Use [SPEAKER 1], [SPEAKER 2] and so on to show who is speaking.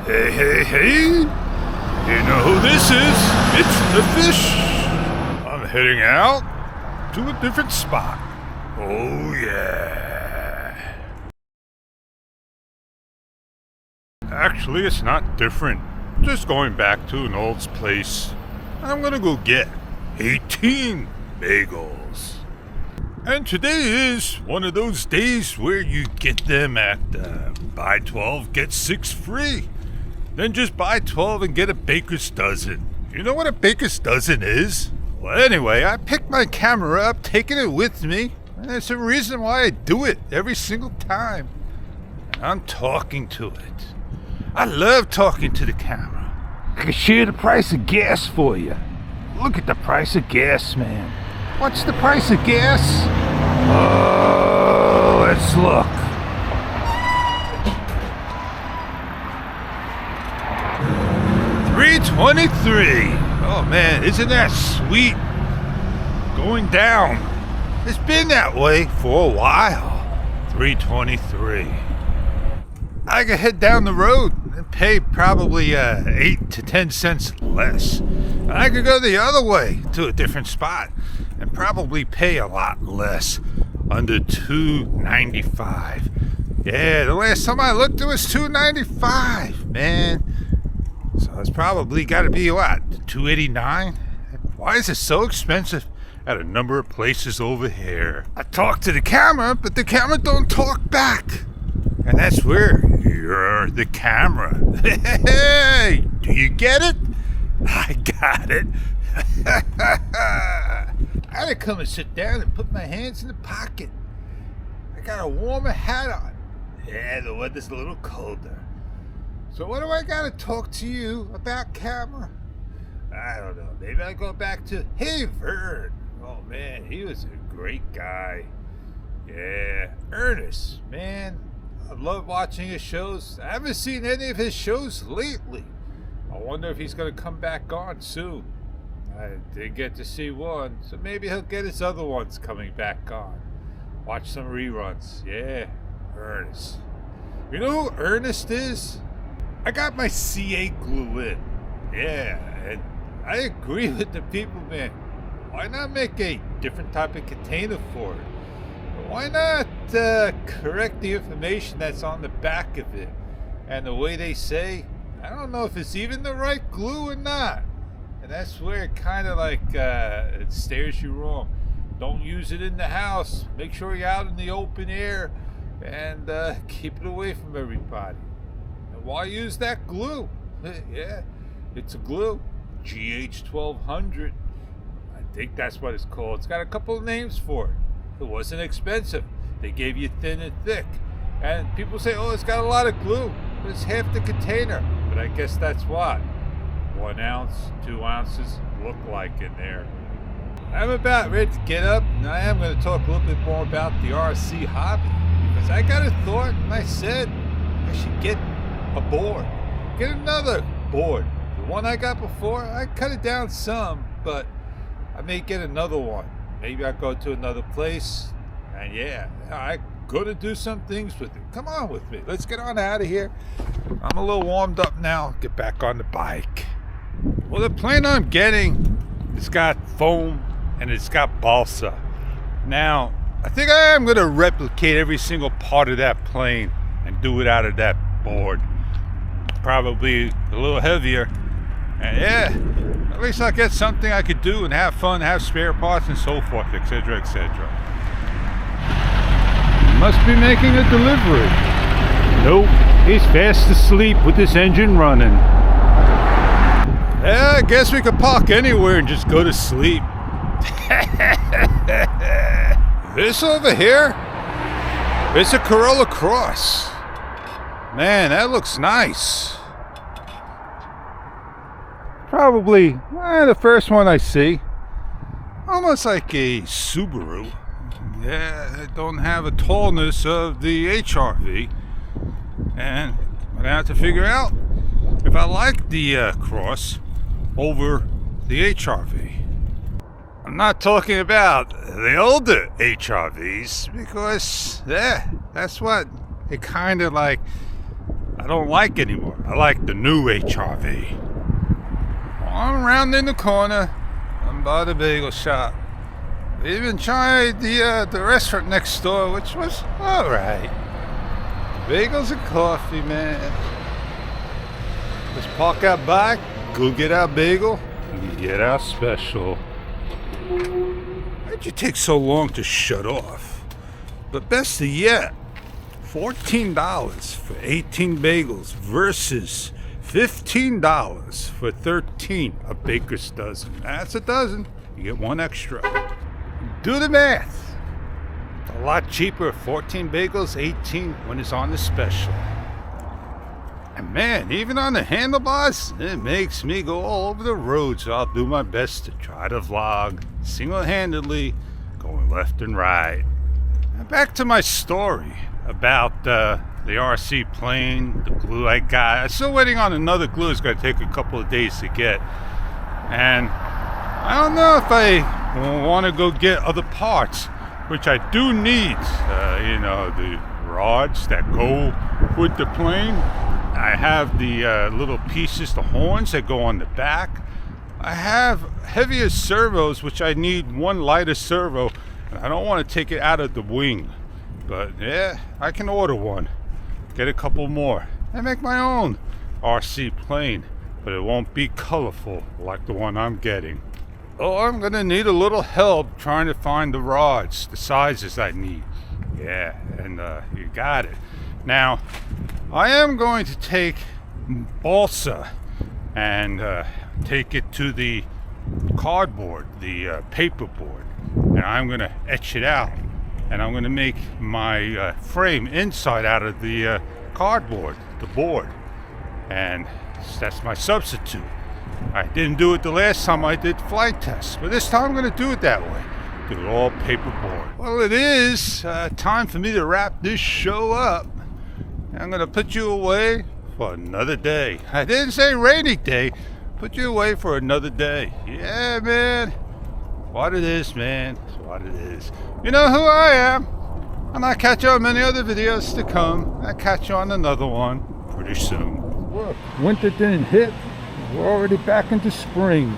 [SPEAKER 1] Hey, hey, hey! You know who this is? It's the Fish. I'm heading out to a different spot. Oh, yeah. Actually, it's not different. Just going back to an old place. I'm gonna go get 18 bagels. And today is one of those days where you get them at buy 12, get 6 free. Then just buy 12 and get a baker's dozen. You know what a baker's dozen is? Well, anyway, I picked my camera up, taking it with me. And there's a reason why I do it every single time. I'm talking to it. I love talking to the camera. I can share the price of gas for you. Look at the price of gas, man. What's the price of gas? Oh, let's look. $3.23. Oh man, isn't that sweet? Going down. It's been that way for a while. $3.23. I could head down the road and pay probably 8 to 10 cents less. I could go the other way to a different spot and probably pay a lot less, under $2.95. Yeah, the last time I looked it was $2.95, man. So it's probably got to be what, $2.89? Why is it so expensive at a number of places over here? I talk to the camera, but the camera don't talk back. And that's where you're the camera. Hey, do you get it? I got it. I had to come and sit down and put my hands in the pocket. I got a warmer hat on. Yeah, the weather's a little colder. So what do I got to talk to you about, camera? I don't know. Maybe I go back to, hey, Vern. Oh, man, he was a great guy. Yeah, Ernest, man. I love watching his shows. I haven't seen any of his shows lately. I wonder if he's going to come back on soon. I did get to see one, so maybe he'll get his other ones coming back on. Watch some reruns. Yeah, Ernest. You know who Ernest is? I got my CA glue in. Yeah, and I agree with the people, man. Why not make a different type of container for it? Why not correct the information that's on the back of it? And the way they say, I don't know if it's even the right glue or not. And that's where it kind of like it stares you wrong. Don't use it in the house. Make sure you're out in the open air and keep it away from everybody. And why use that glue? Yeah, it's a glue. GH1200. I think that's what it's called. It's got a couple of names for it. It wasn't expensive. They gave you thin and thick. And people say, oh, it's got a lot of glue. But it's half the container. But I guess that's what 1 ounce, 2 ounces look like in there. I'm about ready to get up, and I am going to talk a little bit more about the RC hobby. Because I got a thought, and I said I should get a board. Get another board. The one I got before, I cut it down some, but I may get another one. Maybe I'll go to another place, and yeah, I'm going to do some things with it. Come on with me. Let's get on out of here. I'm a little warmed up now. Get back on the bike. Well, the plane I'm getting, it's got foam and it's got balsa. Now, I think I am going to replicate every single part of that plane and do it out of that board. Probably a little heavier. And yeah, at least I'll get something I could do and have fun, have spare parts and so forth, etc., etc. Must be making a delivery. Nope, he's fast asleep with this engine running. Yeah, I guess we could park anywhere and just go to sleep. This over here, it's a Corolla Cross. Man, that looks nice. Probably the first one I see. Almost like a Subaru. Yeah, it don't have a tallness of the HRV. And I'm gonna have to figure out if I like the Cross over the HRV. I'm not talking about the older HRVs because, yeah, that's what it kind of like I don't like anymore. I like the new HRV. I'm rounding the corner. I'm by the bagel shop. We even tried the restaurant next door, which was alright. Bagels and coffee, man. Let's park out back, go get our bagel, and get our special. Why'd you take so long to shut off? But best of yet, $14 for 18 bagels versus $15 for 13, a baker's dozen. That's a dozen. You get one extra. Do the math. It's a lot cheaper, 14 bagels, 18 when it's on the special. And man, even on the handlebars, it makes me go all over the road, so I'll do my best to try to vlog single-handedly, going left and right. And back to my story about the RC plane, the glue I got. I'm still waiting on another glue. It's going to take a couple of days to get. And I don't know if I want to go get other parts, which I do need. The rods that go with the plane. I have the little pieces, the horns that go on the back. I have heavier servos, which I need one lighter servo. And I don't want to take it out of the wing. But yeah, I can order one. Get a couple more. And make my own RC plane. But it won't be colorful like the one I'm getting. Oh, I'm going to need a little help trying to find the rods, the sizes I need. Yeah, and you got it. Now, I am going to take balsa and take it to the cardboard, the paper board. And I'm going to etch it out. And I'm going to make my frame inside out of the cardboard, the board. And that's my substitute. I didn't do it the last time I did flight tests, but this time I'm going to do it that way. Do it all paperboard. Well, it is time for me to wrap this show up. I'm going to put you away for another day. I didn't say rainy day. Put you away for another day. Yeah, man. What it is, man. It's what it is. You know who I am. And I'll catch you on many other videos to come. I'll catch you on another one pretty soon. Look, winter didn't hit. We're already back into spring.